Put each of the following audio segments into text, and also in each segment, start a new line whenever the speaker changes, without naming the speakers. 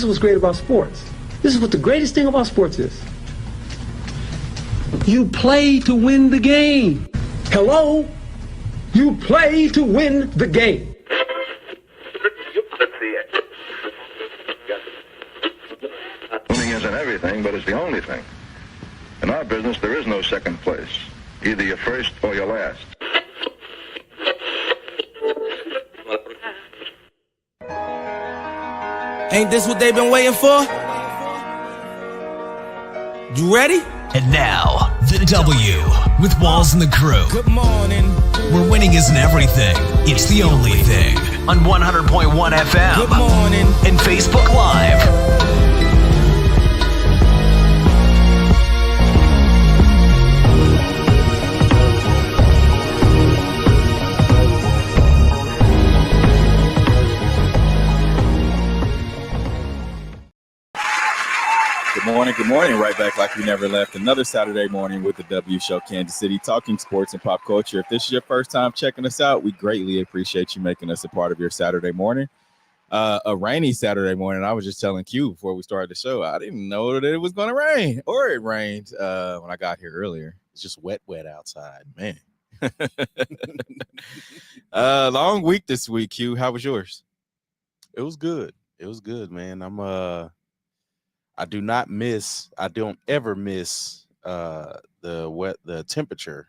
is what's great about sports. This is what the greatest thing about sports is. You play to win the game. Hello? You play to win the game.
Winning isn't everything, but it's the only thing. In our business, there is no second place. Either you're first or you're last.
Ain't this what they've been waiting for? You ready?
And now, the W with Walls and the Crew.
Good morning.
Where winning isn't everything, it's the only thing. On 100.1 FM.
Good morning.
And Facebook Live.
Good morning. Right back like we never left. Another Saturday morning with the W Show, Kansas City, talking sports and pop culture. If this is your first time checking us out, we greatly appreciate you making us a part of your Saturday morning. A rainy Saturday morning. I was just telling Q before we started the show, I didn't know that it was going to rain, or it rained when I got here earlier.
It's just wet outside, man.
Long week this week, Q. How was yours?
It was good, man. I don't ever miss the temperature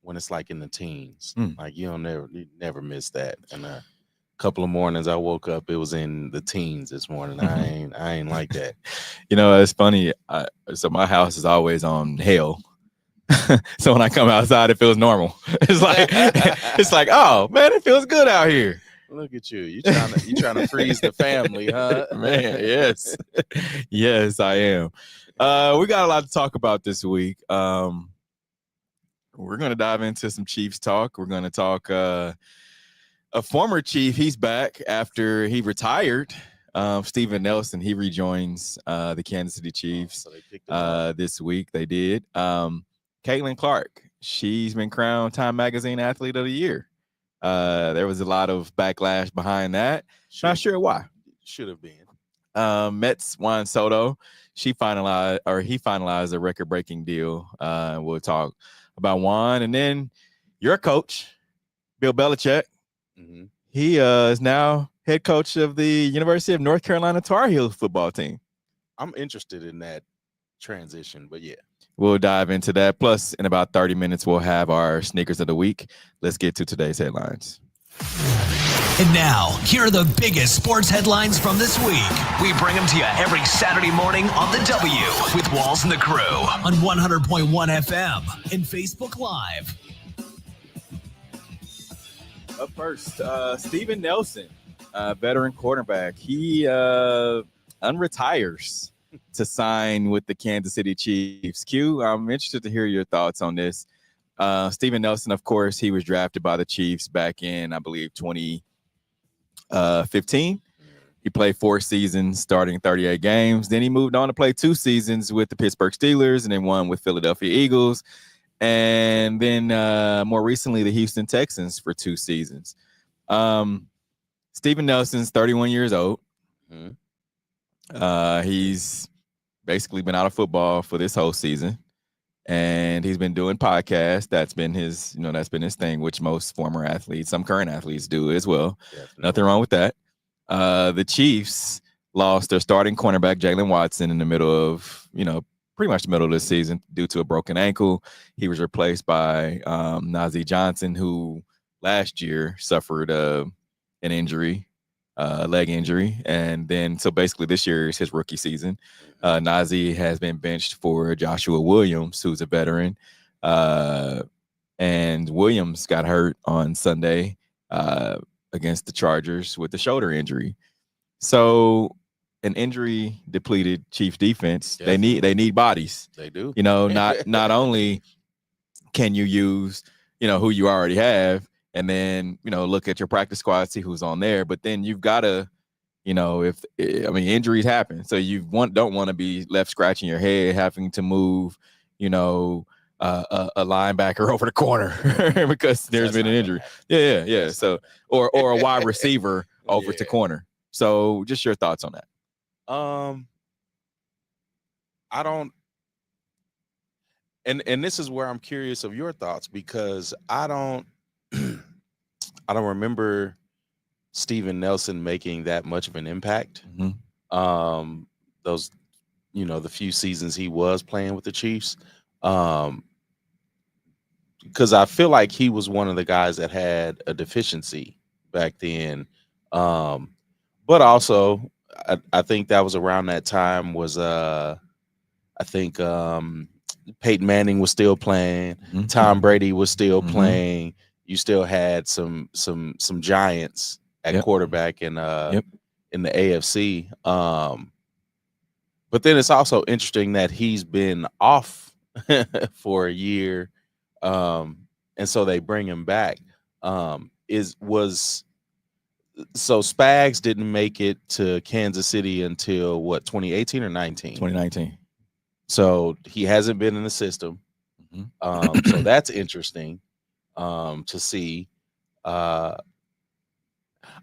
when it's like in the teens. Like you never miss that. And a couple of mornings I woke up, it was in the teens this morning. I ain't like that.
You know, it's funny. So my house is always on hail. So when I come outside, it feels normal. It's like, oh man, it feels good out here.
Look at you. You trying to freeze the family, huh?
Man, yes. Yes, I am. We got a lot to talk about this week. We're going to dive into some Chiefs talk. We're going to talk a former Chief. He's back after he retired. Steven Nelson, he rejoins the Kansas City Chiefs this week. They did. Caitlin Clark, she's been crowned Time Magazine Athlete of the Year. There was a lot of backlash behind that. Not sure why.
Should have been.
Mets Juan Soto, he finalized a record-breaking deal. We'll talk about Juan. And then your coach, Bill Belichick, he is now head coach of the University of North Carolina Tar Heels football team.
I'm interested in that transition, but yeah.
We'll dive into that. Plus, in about 30 minutes, we'll have our sneakers of the week. Let's get to today's headlines.
And now, here are the biggest sports headlines from this week. We bring them to you every Saturday morning on the W with Walls and the Crew on 100.1 FM and Facebook Live.
Up first, Steven Nelson, veteran quarterback. He unretires to sign with the Kansas City Chiefs. Q, I'm interested to hear your thoughts on this. Steven Nelson, of course, he was drafted by the Chiefs back in, I believe, 2015. He played 4 seasons, starting 38 games. Then he moved on to play 2 seasons with the Pittsburgh Steelers and then 1 with Philadelphia Eagles. And then more recently, the Houston Texans for 2 seasons. Steven Nelson's 31 years old. He's basically been out of football for this whole season, and he's been doing podcasts. That's been his thing, which most former athletes, some current athletes do as well. Definitely. Nothing wrong with that. The Chiefs lost their starting cornerback, Jalen Watson, in the middle of, pretty much the middle of the season due to a broken ankle. He was replaced by Najee Johnson, who last year suffered an injury. Leg injury, and then so basically this year is his rookie season. Najee has been benched for Joshua Williams, who's a veteran, and Williams got hurt on Sunday against the Chargers with the shoulder injury. So an injury depleted Chiefs defense, they need bodies.
They do.
Not only can you use who you already have, and then, look at your practice squad, see who's on there. But then you've got to, injuries happen. So you don't want to be left scratching your head, having to move, a linebacker over the corner because there's been an injury. Yeah. So, or a wide receiver over to corner. So just your thoughts on that.
I don't, and this is where I'm curious of your thoughts, because I don't I don't remember Steven Nelson making that much of an impact. Those, the few seasons he was playing with the Chiefs. Because I feel like he was one of the guys that had a deficiency back then. But also, I think that was around that time was I think Peyton Manning was still playing, Tom Brady was still playing. You still had some giants at quarterback in the AFC. But then it's also interesting that he's been off for a year. And so they bring him back. So Spags didn't make it to Kansas City until what, 2018 or 19?
2019.
So he hasn't been in the system. So that's interesting to see. I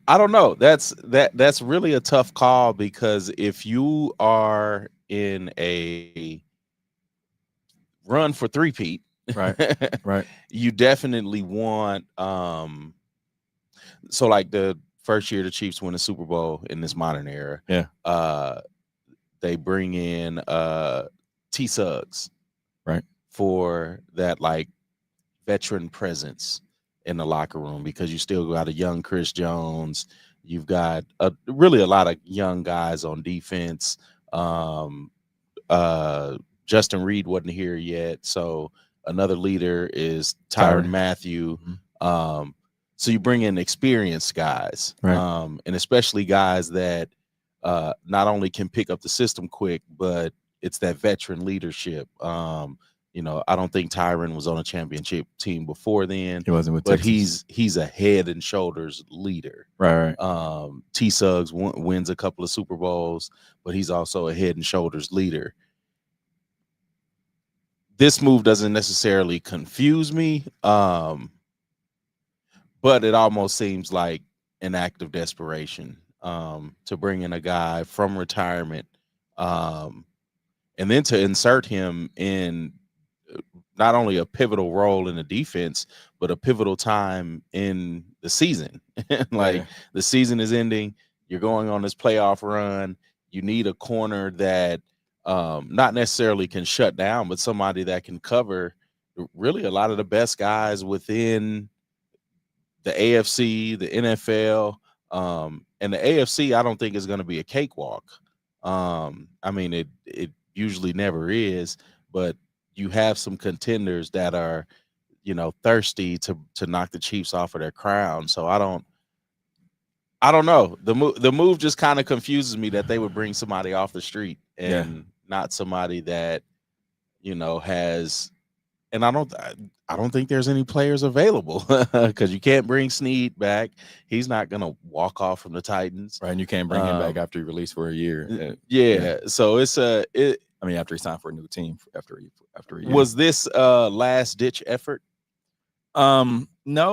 don't know. That's really a tough call, because if you are in a run for three-peat,
right,
you definitely want so like the first year the Chiefs win a Super Bowl in this modern era, they bring in T Suggs,
right,
for that like veteran presence in the locker room, because you still got a young Chris Jones, you've got really a lot of young guys on defense. Justin Reed wasn't here yet, so another leader is Tyrann Mathieu. So you bring in experienced guys, and especially guys that not only can pick up the system quick, but it's that veteran leadership. I don't think Tyrann was on a championship team before then.
He wasn't with
but
Texas.
he's a head and shoulders leader.
Right.
T Suggs wins a couple of Super Bowls, but he's also a head and shoulders leader. This move doesn't necessarily confuse me, but it almost seems like an act of desperation to bring in a guy from retirement, and then to insert him in not only a pivotal role in the defense, but a pivotal time in the season. The season is ending. You're going on this playoff run. You need a corner that not necessarily can shut down, but somebody that can cover really a lot of the best guys within the AFC, the NFL, and the AFC. I don't think is going to be a cakewalk. I mean, it usually never is, but you have some contenders that are, thirsty to knock the Chiefs off of their crown. So I don't know. The move just kind of confuses me, that they would bring somebody off the street and not somebody that, has. And I don't think there's any players available, because you can't bring Snead back. He's not gonna walk off from the Titans,
right? And you can't bring him back after he released for a year.
So it's
after he signed for a new team after a year.
Was this last ditch effort?
No,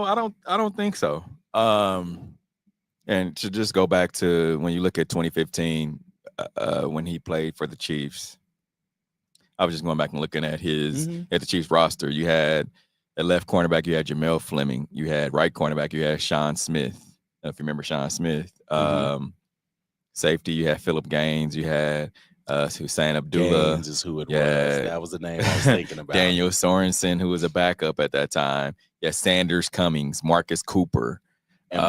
I don't think so. And to just go back to when you look at 2015, when he played for the Chiefs, I was just going back and looking at at the Chiefs roster. You had at left cornerback, you had Jamel Fleming. You had right cornerback, you had Sean Smith. If you remember Sean Smith. Safety, you had Phillip Gaines. You had Hussein Abdullah.
Gaines is who it was. That was the name I was thinking about.
Daniel Sorensen, who was a backup at that time. Yeah, Sanders Cummings, Marcus Cooper.
And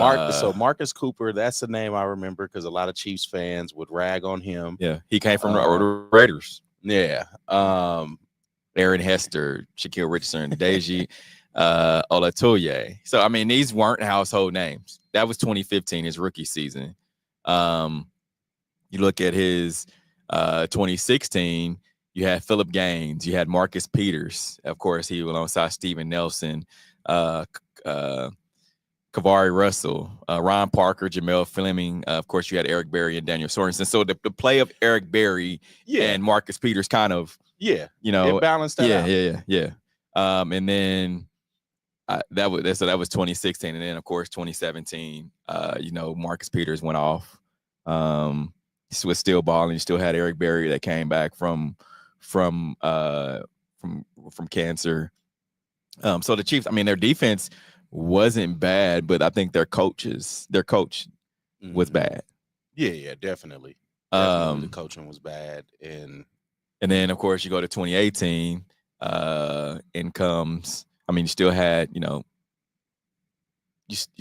Marcus Cooper, that's the name I remember, because a lot of Chiefs fans would rag on him.
Yeah, he came from the Raiders.
Yeah.
Aaron Hester, Shaquille Richardson, Deji Olatoye. So, I mean, these weren't household names. That was 2015, his rookie season. You look at his 2016, you had Phillip Gaines, you had Marcus Peters. Of course, he was alongside Steven Nelson, Kavari Russell, Ron Parker, Jamel Fleming. Of course, you had Eric Berry and Daniel Sorensen. So the play of Eric Berry and Marcus Peters kind of, it
balanced that out.
Yeah. And then that was 2016, and then of course 2017. Marcus Peters went off. was still balling. You still had Eric Berry that came back from cancer. So the Chiefs, I mean, their defense wasn't bad, but I think their coach was bad.
Yeah, definitely. The coaching was bad, and
then of course you go to 2018. In comes. I mean, you still had, you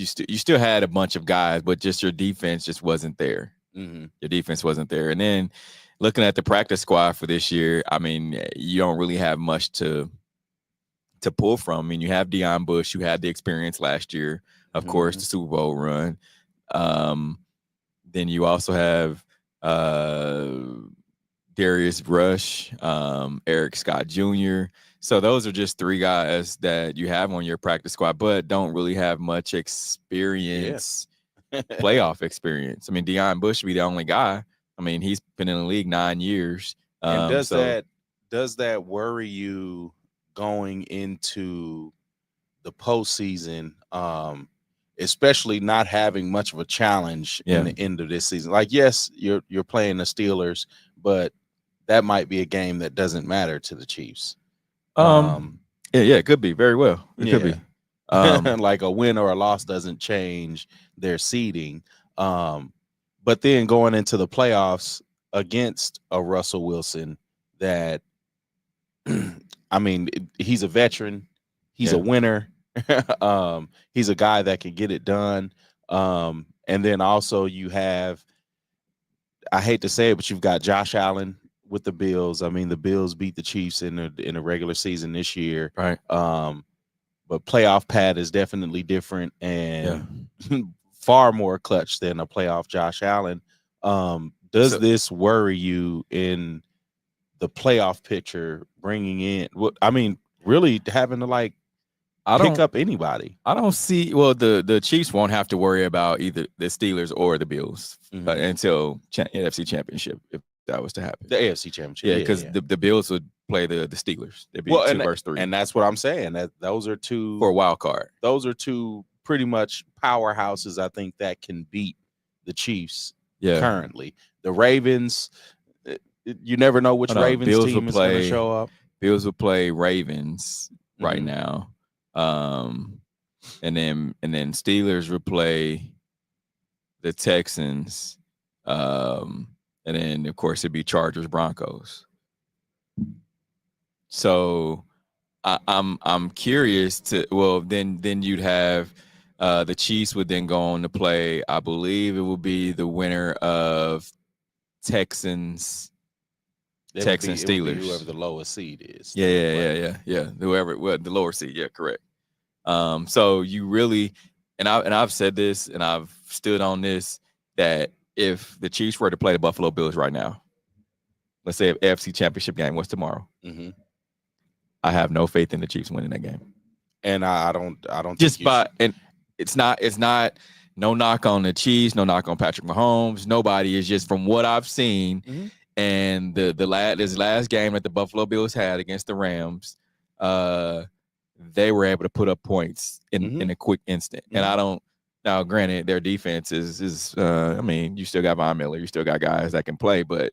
still had a bunch of guys, but just your defense just wasn't there. Your defense wasn't there. And then looking at the practice squad for this year, I mean, you don't really have much to pull from. I mean, you have Deion Bush, who had the experience last year, of course, the Super Bowl run. Then you also have Darius Rush, Eric Scott Jr. So those are just three guys that you have on your practice squad, but don't really have much experience, playoff experience. I mean, Deion Bush would be the only guy. I mean, he's been in the league 9 years.
And does that worry you going into the postseason, especially not having much of a challenge in the end of this season? Like, yes, you're playing the Steelers, but that might be a game that doesn't matter to the Chiefs.
It could be very well. It could be.
Like a win or a loss doesn't change their seeding. But then going into the playoffs against a Russell Wilson that, I mean, he's a veteran. He's a winner. He's a guy that can get it done. And then also you have, I hate to say it, but you've got Josh Allen with the Bills. I mean, the Bills beat the Chiefs in the regular season this year.
Right.
But playoff Pat is definitely different and far more clutch than a playoff Josh Allen. Does this worry you in the playoff picture, bringing in, I mean, really having to pick up anybody?
I don't see. Well, the Chiefs won't have to worry about either the Steelers or the Bills until NFC Championship, if that was to happen.
The AFC Championship.
Yeah, because the Bills would play the Steelers. They'd be 2 versus 3.
And that's what I'm saying. That those are two
for a wild card.
Those are two pretty much powerhouses, I think, that can beat the Chiefs currently. The Ravens, you never know which Ravens team is going to show up.
Bills would play Ravens right now. And then Steelers would play the Texans. And then of course it'd be Chargers Broncos. So I'm curious then you'd have the Chiefs would then go on to play, I believe it would be the winner of Texans Steelers.
Whoever the lowest seed is.
Yeah. Whoever the lower seed. Yeah, correct. So you really, and I've said this and I've stood on this, that if the Chiefs were to play the Buffalo Bills right now, let's say if AFC Championship game was tomorrow, I have no faith in the Chiefs winning that game.
And I don't
just and it's not no knock on the Chiefs, no knock on Patrick Mahomes. Nobody, is just from what I've seen. And this last game that the Buffalo Bills had against the Rams, they were able to put up points in a quick instant. And I don't. Now, granted, their defense is I mean, you still got Von Miller, you still got guys that can play, but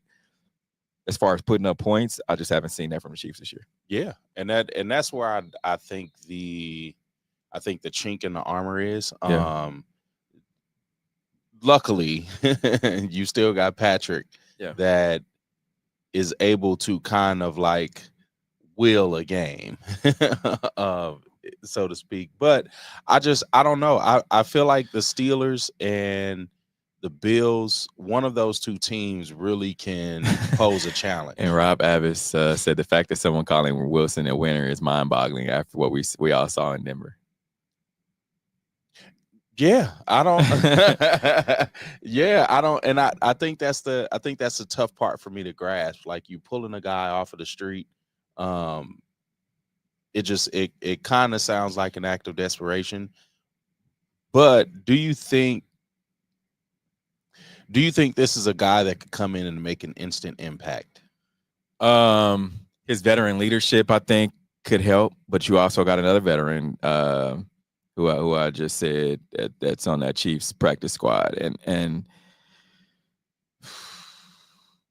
as far as putting up points, I just haven't seen that from the Chiefs this year.
Yeah, and that's where I think the chink in the armor is. Luckily, you still got Patrick that is able to kind of will a game, so to speak. But I don't know. I feel like the Steelers and the Bills, one of those two teams really can pose a challenge.
And Rob Abbas said the fact that someone calling Wilson a winner is mind-boggling after what we all saw in Denver.
Yeah, I don't. I don't, and I think that's the tough part for me to grasp. Like, you pulling a guy off of the street, it kind of sounds like an act of desperation. But do you think this is a guy that could come in and make an instant impact?
His veteran leadership, I think, could help. But you also got another veteran, who I just said that's on that Chiefs practice squad, and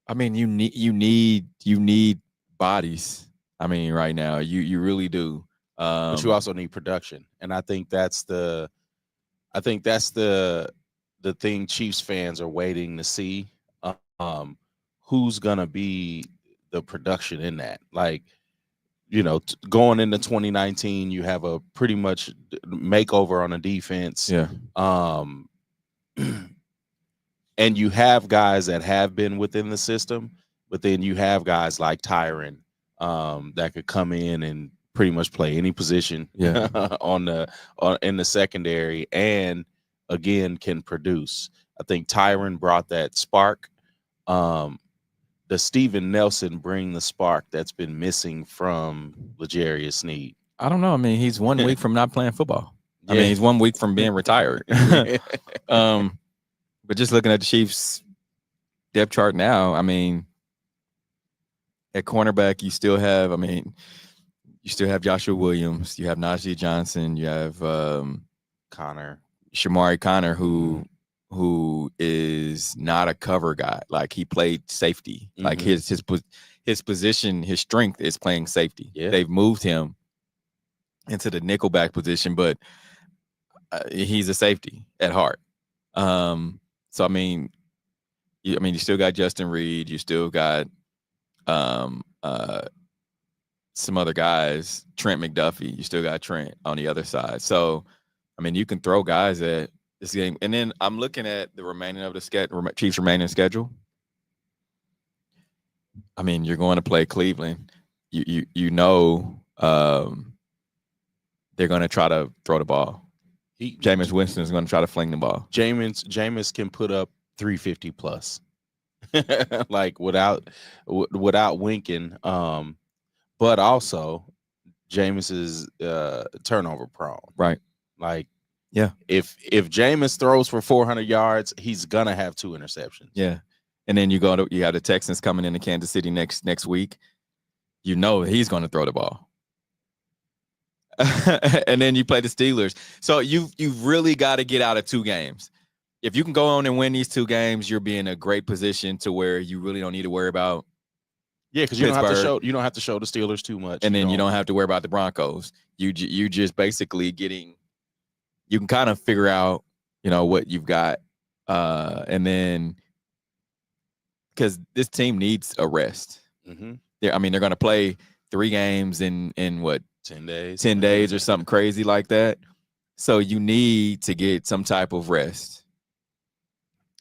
I mean, you need bodies. I mean, right now, you really do.
But you also need production, and I think that's the thing Chiefs fans are waiting to see. Who's gonna be the production in that? Like, going into 2019, you have a pretty much makeover on a defense.
Yeah.
And you have guys that have been within the system, but then you have guys like Tyron that could come in and pretty much play any position
Yeah.
in the secondary, and again can produce. I think Tyron brought that spark. Does Steven Nelson bring the spark that's been missing from L'Jarius Sneed?
I don't know. I mean, he's 1 week from not playing football.
Yeah.
I mean, he's 1 week from being retired. But just looking at the Chiefs depth chart now, I mean, at cornerback, you still have Joshua Williams, you have Najee Johnson, you have Shamari Connor, who is not a cover guy. Like, he played safety. Mm-hmm. Like his position, his strength is playing safety.
Yeah.
They've moved him into the nickelback position, but he's a safety at heart. So I mean, you still got Justin Reed, you still got some other guys, Trent McDuffie, you still got Trent on the other side. So, I mean, you can throw guys at this game. And then I'm looking at the remaining of the Chiefs' remaining schedule. I mean, you're going to play Cleveland. You know they're going to try to throw the ball. Jameis Winston is going to try to fling the ball.
Jameis can put up 350 plus, like without winking. But also, Jameis is turnover prone.
Right.
Like,
yeah,
if Jameis throws for 400 yards, he's gonna have 2 interceptions.
Yeah, and then you have the Texans coming into Kansas City next week. You know he's going to throw the ball. And then you play the Steelers. So you've really got to get out of 2 games. If you can go on and win these 2 games, you'll be in a great position to where you really don't need to worry about.
Yeah, because you don't have to show the Steelers too much,
and then you don't have to worry about the Broncos. You just basically you can kind of figure out what you've got, and then because this team needs a rest.
Mm-hmm.
They're going to play 3 games in what? 10 days or something crazy like that. So you need to get some type of rest.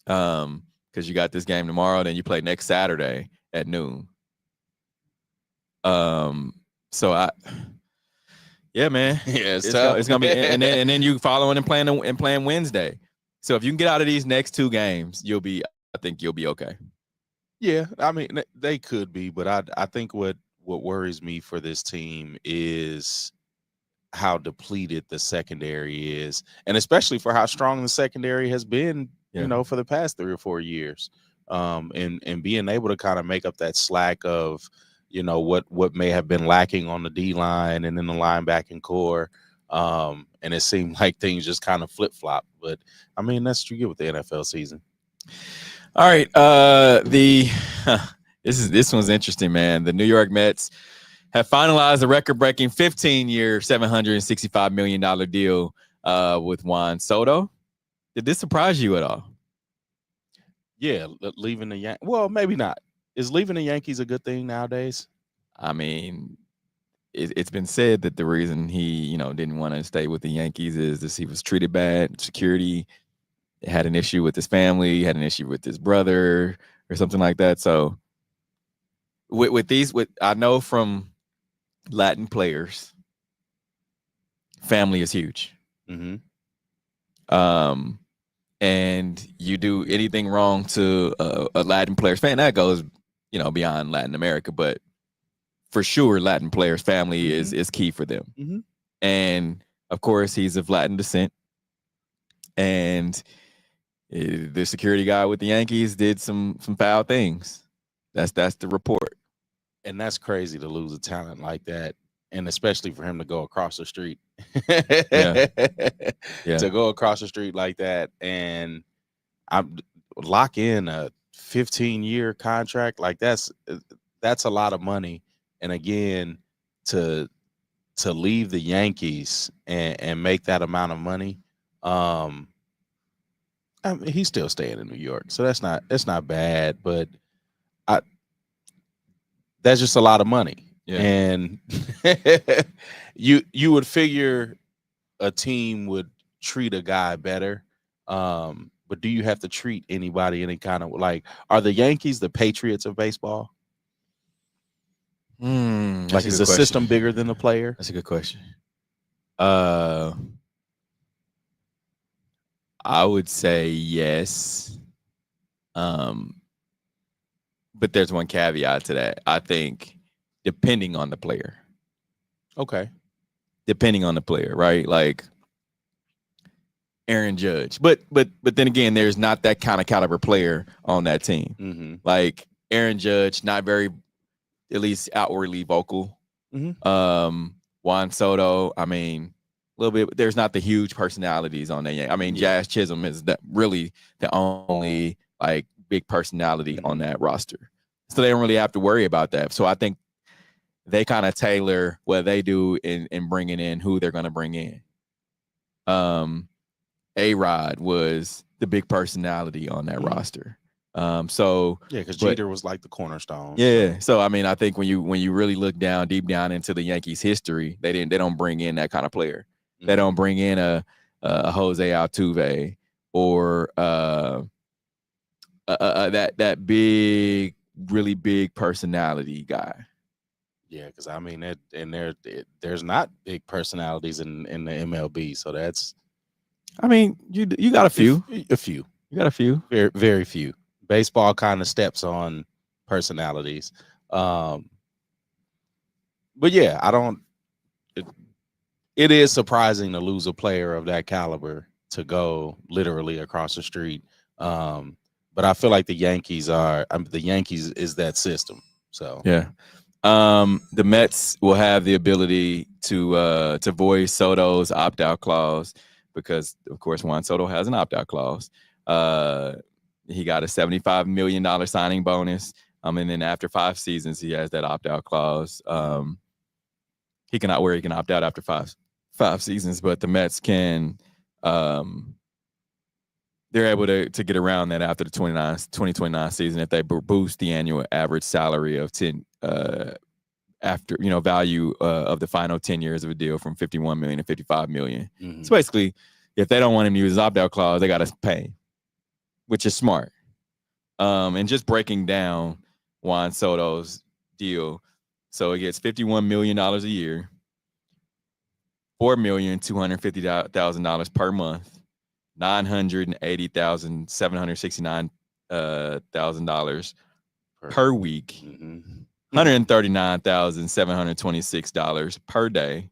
Because you got this game tomorrow, then you play next Saturday at noon. So yeah, man.
Yeah, it's
gonna be, and then you following and playing Wednesday. So if you can get out of these next 2 games, I think you'll be okay.
Yeah, I mean they could be, but I think what worries me for this team is how depleted the secondary is, and especially for how strong the secondary has been, for the past 3 or 4 years, and being able to kind of make up that slack of, what may have been lacking on the D line and in the linebacking core, and it seemed like things just kind of flip flop. But I mean, that's what you get with the NFL season.
All right, This one's interesting, man. The New York Mets have finalized a record-breaking 15-year, $765 million deal with Juan Soto. Did this surprise you at all?
Yeah, leaving the Yankees. Well, maybe not. Is leaving the Yankees a good thing nowadays?
I mean, it's been said that the reason he, didn't want to stay with the Yankees is he was treated bad. Security had an issue with his family, had an issue with his brother, or something like that. So, I know from Latin players, family is huge.
Mm-hmm.
And you do anything wrong to a Latin player's fan, that goes, beyond Latin America, but for sure, Latin players' family is key for them.
Mm-hmm.
And of course, he's of Latin descent. And the security guy with the Yankees did some foul things. That's the report.
And that's crazy to lose a talent like that, and especially for him to go across the street.
Yeah.
To go across the street like that and lock in a 15-year contract. Like that's a lot of money. And again, to leave the Yankees and make that amount of money, I mean, he's still staying in New York, so that's not bad. But that's just a lot of money.
Yeah.
And you would figure a team would treat a guy better. But do you have to treat anybody any kind of like? Are the Yankees the Patriots of baseball? Like, is the system bigger than the player?
That's a good question. I would say yes. But there's one caveat to that. I think depending on the player.
Okay.
Depending on the player, right? Like Aaron Judge. But then again, there's not that kind of caliber player on that team.
Mm-hmm.
Like Aaron Judge, not very, at least outwardly vocal.
Mm-hmm.
Juan Soto, I mean, a little bit. There's not the huge personalities on that. I mean, Jazz Chisholm is really the only like big personality on that roster, so they don't really have to worry about that. So I think they kind of tailor what they do in bringing in who they're going to bring in. A-Rod was the big personality on that roster. So
because Jeter was like the cornerstone.
Yeah. So I mean, I think when you really look deep down into the Yankees' history, they don't bring in that kind of player. Mm-hmm. They don't bring in a Jose Altuve or that big, really big personality guy.
Yeah, because I mean, there's not big personalities in the MLB, so that's.
I mean, you got a few.
A few.
You got a few.
Very, very few. Baseball kind of steps on personalities. But yeah, it is surprising to lose a player of that caliber to go literally across the street. But I feel like the Yankees is that system. So
yeah. The Mets will have the ability to voice Soto's opt-out clause because, of course, Juan Soto has an opt-out clause. He got a $75 million signing bonus. And then after 5 seasons, he has that opt-out clause. He can opt out after five seasons, but the Mets can they're able to get around that after the 2029 season if they boost the annual average salary of 10 after value of the final 10 years of a deal from $51 million to $55 million. Mm-hmm. So basically, if they don't want him to use his opt-out clause, they got to pay, which is smart. And just breaking down Juan Soto's deal, so it gets $51 million a year, $4,250,000 per month, $980,769 per week, $139,726 per day,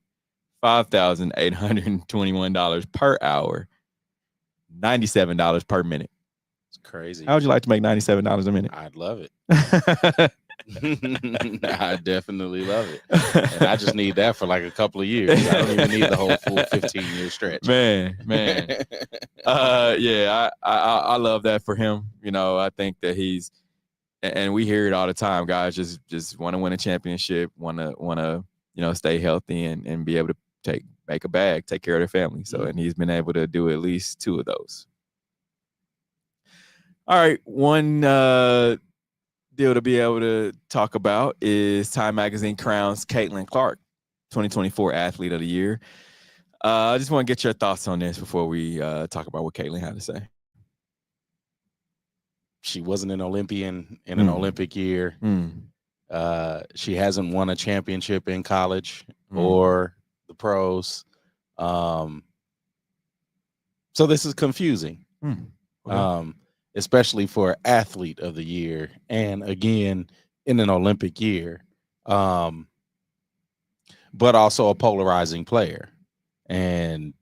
$5,821 per hour, $97 per minute.
It's crazy.
How would you like to make $97 a minute?
I'd love it. I definitely love it. And I just need that for like a couple of years. I don't even need the whole full 15-year stretch.
Man. Yeah, I love that for him. I think that he's, and we hear it all the time, guys just want to win a championship, want to stay healthy and be able to make a bag, take care of their family. So, and he's been able to do at least 2 of those. All right, one deal to be able to talk about is Time Magazine crowns Caitlin Clark 2024 Athlete of the Year. I just want to get your thoughts on this before we talk about what Caitlin had to say.
She wasn't an Olympian in an Olympic year. She hasn't won a championship in college or the pros. So this is confusing. Okay. Especially for Athlete of the Year, and again in an Olympic year, but also a polarizing player. And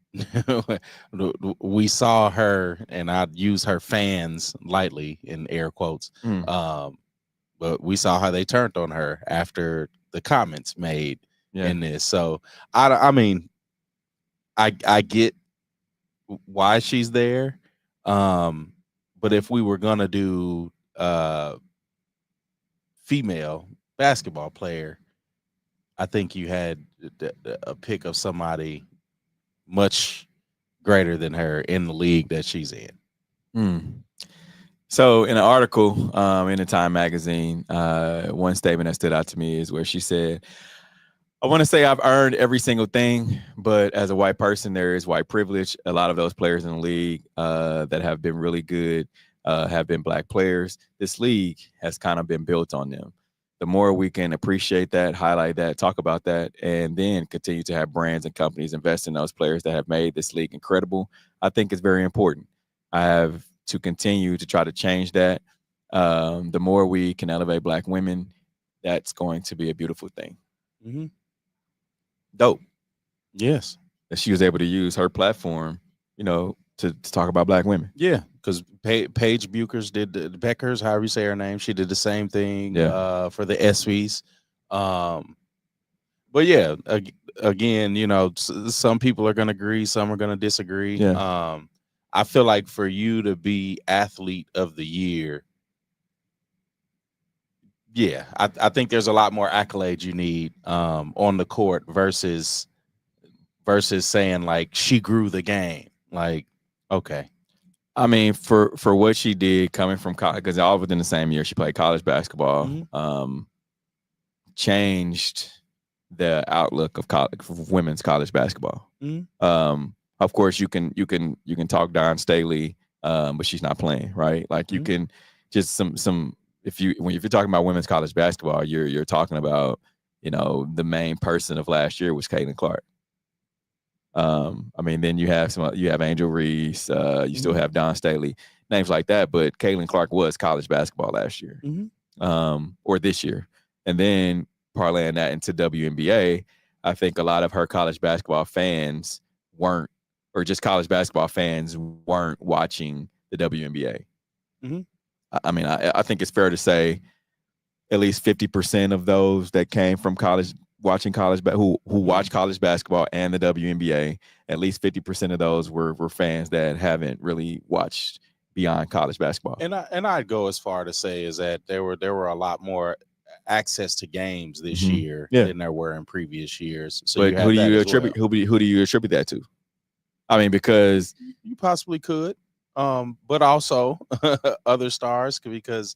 we saw her, and I'd use her fans lightly in air quotes, but we saw how they turned on her after the comments made in this. So I mean, I get why she's there. But if we were gonna do female basketball player, I think you had a pick of somebody much greater than her in the league that she's in.
So in an article in the Time magazine, one statement that stood out to me is where she said, I want to say I've earned every single thing, but as a white person, there is white privilege. A lot of those players in the league that have been really good have been black players. This league has kind of been built on them. The more we can appreciate that, highlight that, talk about that, and then continue to have brands and companies invest in those players that have made this league incredible, I think it's very important. I have to continue to try to change that. The more we can elevate black women, that's going to be a beautiful thing.
Mm-hmm.
Dope.
Yes.
That she was able to use her platform, to talk about black women.
Yeah, because Paige Buchers did the Beckers, however you say her name, she did the same thing for the ESPYs. But yeah, again, some people are going to agree, some are going to disagree.
Yeah.
I feel like for you to be athlete of the year, yeah, I think there's a lot more accolades you need on the court versus saying like she grew the game. Like, okay.
I mean, for what she did coming from college, because all within the same year she played college basketball, changed the outlook of women's college baskall. Of course, you can talk Dawn Staley, but she's not playing, right? Like you can just some if you're talking about women's college basketball, you're talking about the main person of last year was Caitlin Clark. I mean, then you have Angel Reese, you still have Dawn Staley, names like that. But Caitlin Clark was college basketball last year, or this year, and then parlaying that into WNBA. I think a lot of her college basketball fans weren't, or just college basketball fans weren't watching the WNBA. I mean, I think it's fair to say at least 50% of those that came from college. Watching who watch college basketball and the WNBA, at least 50% of those were fans that haven't really watched beyond college basketball.
And I'd go as far to say is that there were a lot more access to games this year than there were in previous years. So
but who do you attribute that to? I mean, because
you possibly could, but also other stars, because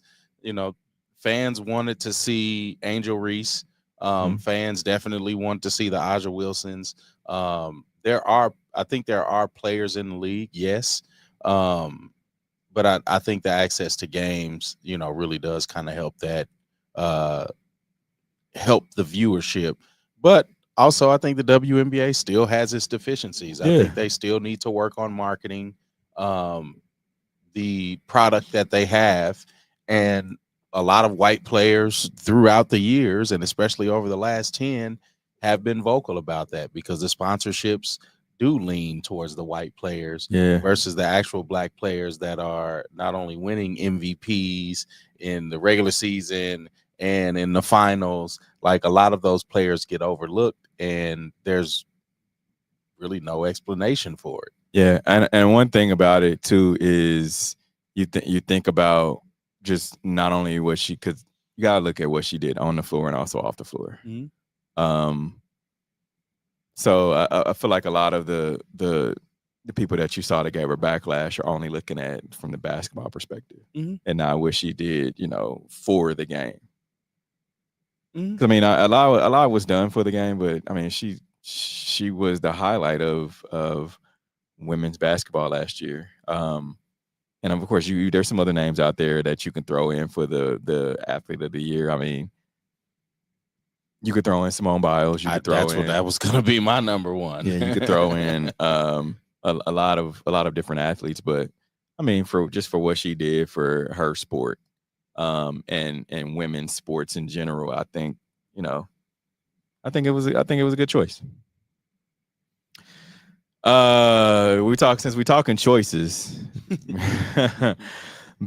fans wanted to see Angel Reese. Fans definitely want to see the Aja Wilsons. I think there are players in the league, yes. But I think the access to games, really does kind of help that, help the viewership. But also, I think the WNBA still has its deficiencies. I think they still need to work on marketing the product that they have. And a lot of white players throughout the years, and especially over the last 10, have been vocal about that, because the sponsorships do lean towards the white players versus the actual black players that are not only winning MVPs in the regular season and in the finals. Like, a lot of those players get overlooked, and there's really no explanation for it.
Yeah, and one thing about it too is you think about just not only what she, because you gotta look at what she did on the floor and also off the floor. So I feel like a lot of the people that you saw that gave her backlash are only looking at it from the basketball perspective, and not what she did, for the game. I mean, a lot was done for the game, but I mean, she was the highlight of women's basketball last year. And of course, there's some other names out there that you can throw in for the athlete of the year. I mean, you could throw in Simone Biles.
That was going to be my number one.
Yeah, you could throw in a lot of different athletes, but I mean, for what she did for her sport, and women's sports in general, I think it was a good choice. Since we're talking choices,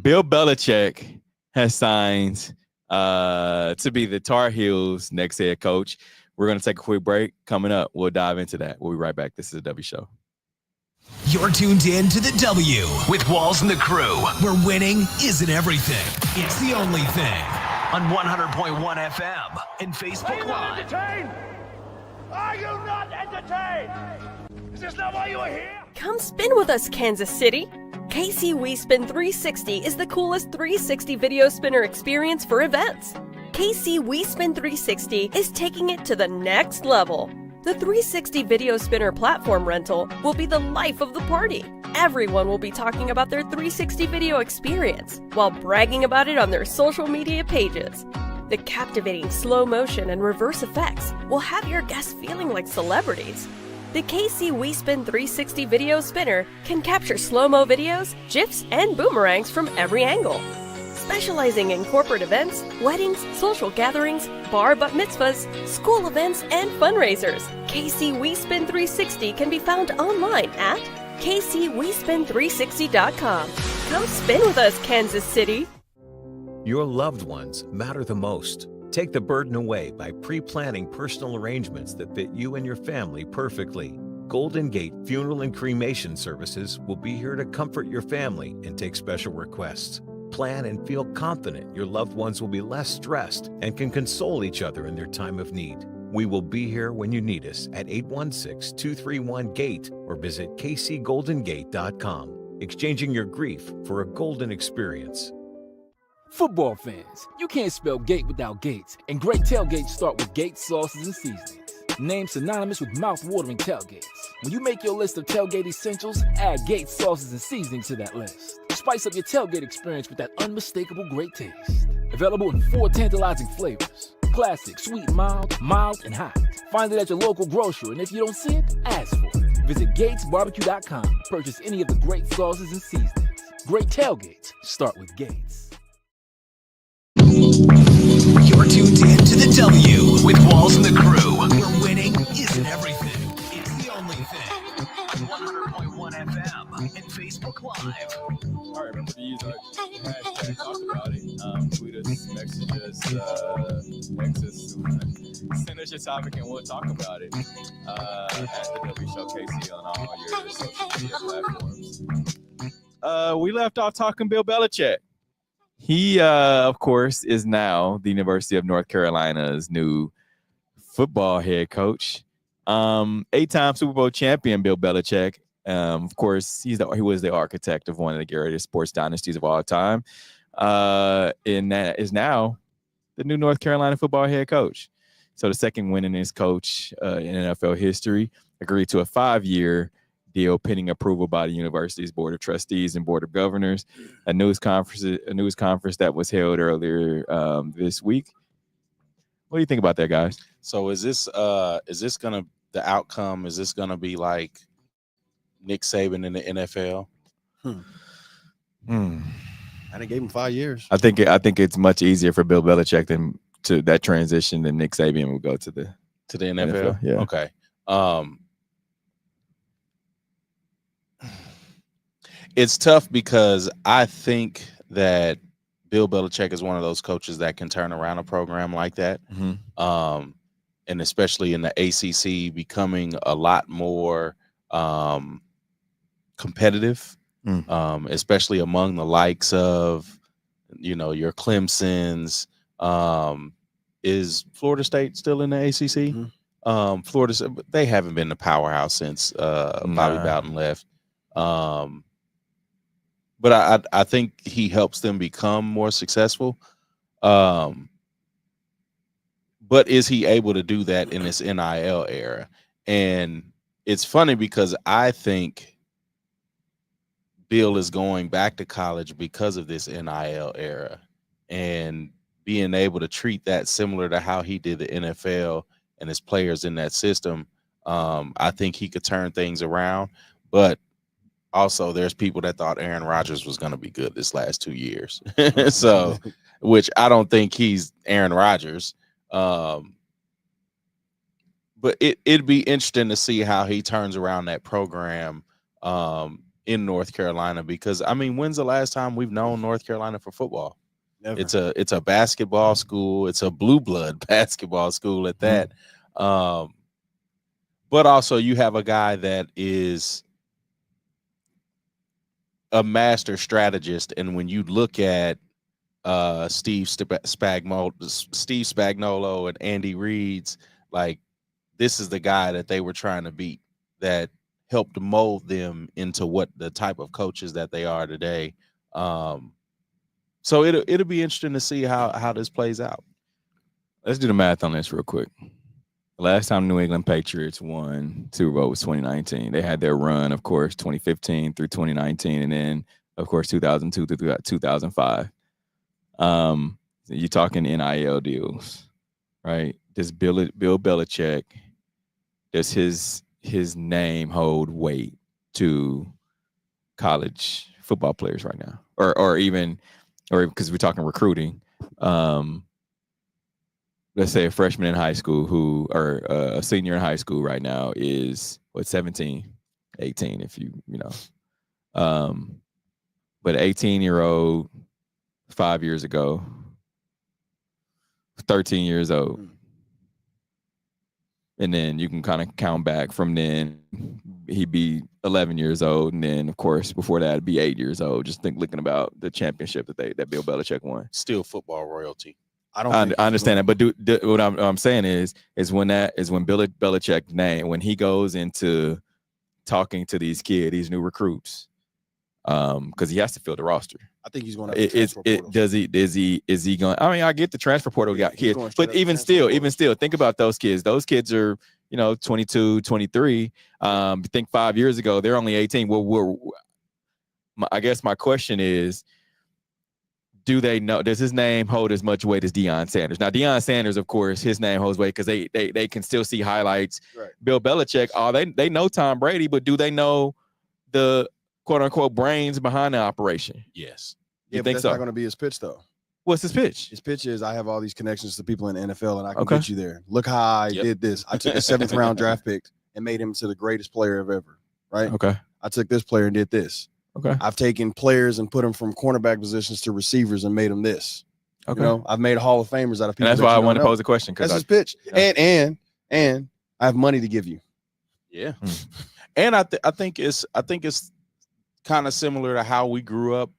Bill Belichick has signed to be the Tar Heels' next head coach. We're going to take a quick break. Coming up, we'll dive into that. We'll be right back. This is the W Show.
You're tuned in to the W with Walls and the Crew, where winning isn't everything. It's the only thing. On 100.1 FM and Facebook Live.
Entertained? Are you not entertained? Is this not why you are here?
Come spin with us, Kansas City. KC WeSpin 360 is the coolest 360 video spinner experience for events. KC WeSpin 360 is taking it to the next level. The 360 video spinner platform rental will be the life of the party. Everyone will be talking about their 360 video experience while bragging about it on their social media pages. The captivating slow motion and reverse effects will have your guests feeling like celebrities. The KC WeSpin 360 video spinner can capture slow-mo videos, GIFs, and boomerangs from every angle. Specializing in corporate events, weddings, social gatherings, bar bat mitzvahs, school events, and fundraisers, KC WeSpin 360 can be found online at kcwespin360.com. Come spin with us, Kansas City.
Your loved ones matter the most. Take the burden away by pre-planning personal arrangements that fit you and your family perfectly. Golden Gate Funeral and Cremation Services will be here to comfort your family and take special requests. Plan and feel confident your loved ones will be less stressed and can console each other in their time of need. We will be here when you need us at 816-231-GATE or visit kcgoldengate.com. Exchanging your grief for a golden experience.
Football fans, you can't spell gate without Gates, and great tailgates start with Gates sauces and seasonings. Named synonymous with mouth-watering tailgates. When you make your list of tailgate essentials, add Gates sauces and seasonings to that list. Spice up your tailgate experience with that unmistakable great taste. Available in 4 tantalizing flavors. Classic, sweet, mild, and hot. Find it at your local grocer, and if you don't see it, ask for it. Visit GatesBarbecue.com to purchase any of the great sauces and seasonings. Great tailgates start with Gates.
You're tuned in to the W with Walls and the Crew, where winning isn't everything. It's the only thing. On 100.1 FM and Facebook Live.
All right, remember to use our hashtag, talk about it. Tweet us, message us, text us, send us your topic, and we'll talk about it at the W Show KC on all your social media platforms. We left off talking Bill Belichick. He, of course, is now the University of North Carolina's new football head coach. 8-time Super Bowl champion Bill Belichick. Of course, he was the architect of one of the greatest sports dynasties of all time. And that is now the new North Carolina football head coach. So the second winningest coach in NFL history, agreed to a 5-year deal pending approval by the university's board of trustees and board of governors. A news conference that was held earlier this week. What do you think about that, guys?
So is this gonna the outcome? Is this gonna be like Nick Saban in the NFL?
And they gave him 5 years.
I think it's much easier for Bill Belichick than to that transition than Nick Saban would go to the
NFL.
Yeah.
Okay. It's tough because I think that Bill Belichick is one of those coaches that can turn around a program like that.
Mm-hmm.
And especially in the ACC becoming a lot more competitive, especially among the likes of, your Clemsons. Is Florida State still in the ACC?
Mm-hmm.
Florida, they haven't been the powerhouse since Bobby Bowden left. But I think he helps them become more successful. But is he able to do that in this NIL era? And it's funny because I think Bill is going back to college because of this NIL era and being able to treat that similar to how he did the NFL and his players in that system. I think he could turn things around, but also there's people that thought Aaron Rodgers was going to be good this last 2 years. So, which I don't think he's Aaron Rodgers. But it'd be interesting to see how he turns around that program in North Carolina, because when's the last time we've known North Carolina for football? Never. It's a basketball school. It's a blue blood basketball school at that. But also you have a guy that is a master strategist. And when you look at Steve Spagnuolo and Andy Reid's, like, this is the guy that they were trying to beat, that helped mold them into what the type of coaches that they are today. So it'll be interesting to see how this plays out.
Let's do the math on this real quick. The last time New England Patriots won Super Bowl was 2019. They had their run, of course, 2015 through 2019, and then, of course, 2002 through 2005. You're talking NIL deals, right? Does Bill Belichick, does his name hold weight to college football players right now, or because we're talking recruiting? Let's say a freshman in high school or a senior in high school right now is 17, 18, if you know. But an 18-year-old 5 years ago, 13 years old. And then you can kind of count back from then. He'd be 11 years old. And then, of course, before that, it'd be 8 years old. Just looking about the championship that Bill Belichick won.
Still football royalty.
I understand that, but what I'm saying is when Bill Belichick's name, when he goes into talking to these kids, these new recruits, because he has to fill the roster.
I think he's going to have the transfer portal.
Is he going? I mean, I get the transfer portal got kids, but even still, think about those kids. Those kids are 22, 23. Think 5 years ago they're only 18. I guess my question is, do they know? Does his name hold as much weight as Deion Sanders? Now, Deion Sanders, of course, his name holds weight because they can still see highlights.
Right.
Bill Belichick, they know Tom Brady, but do they know the quote unquote brains behind the operation?
Yes.
Yeah, but that's not going to be his pitch, though.
What's his pitch?
His pitch is, I have all these connections to people in the NFL, and I can get you there. Look how I did this. I took a 7th round draft pick and made him to the greatest player of ever. Right.
Okay.
I took this player and did this.
Okay.
I've taken players and put them from cornerback positions to receivers and made them this.
Okay.
I've made Hall of Famers out of people.
And that's why I want to pose a question.
That's his pitch. And I have money to give you.
Yeah. And I think it's kind of similar to how we grew up,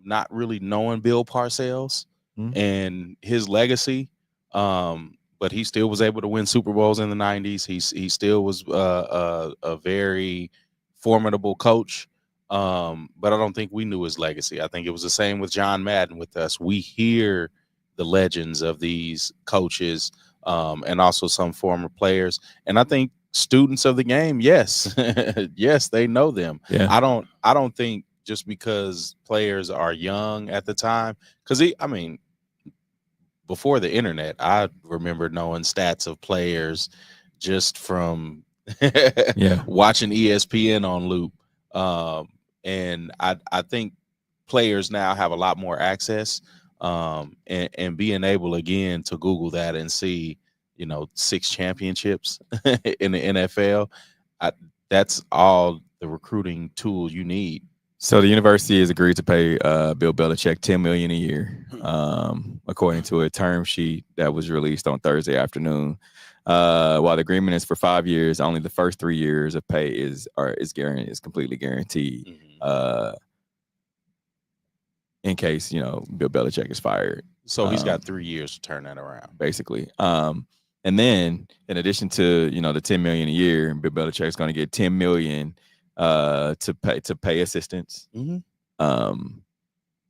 not really knowing Bill Parcells and his legacy. But he still was able to win Super Bowls in the 90s. He still was a very formidable coach. But I don't think we knew his legacy. I think it was the same with John Madden with us. We hear the legends of these coaches and also some former players. And I think students of the game, yes, yes, they know them.
Yeah.
I don't think just because players are young at the time, because before the internet, I remember knowing stats of players just from watching ESPN on loop. And I think players now have a lot more access and being able again to Google that and see, 6 championships in the NFL. That's all the recruiting tool you need.
So the university has agreed to pay Bill Belichick $10 million a year, according to a term sheet that was released on Thursday afternoon. While the agreement is for 5 years, only the first 3 years of pay is completely guaranteed. In case Bill Belichick is fired.
So he's got 3 years to turn that around,
basically. And then in addition to the $10 million a year, Bill Belichick is going to get $10 million to pay assistants,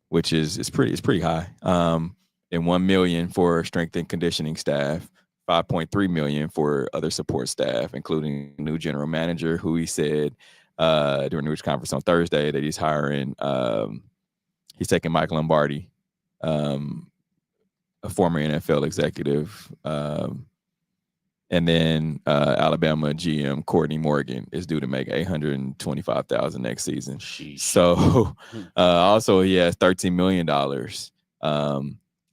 which is pretty high. And $1 million for strength and conditioning staff. $5.3 million for other support staff, including a new general manager who he said during the news conference on Thursday that he's hiring. He's taking Mike Lombardi, a former NFL executive, and then Alabama GM Courtney Morgan is due to make $825,000 next season.
Sheesh.
So also he has $13 million.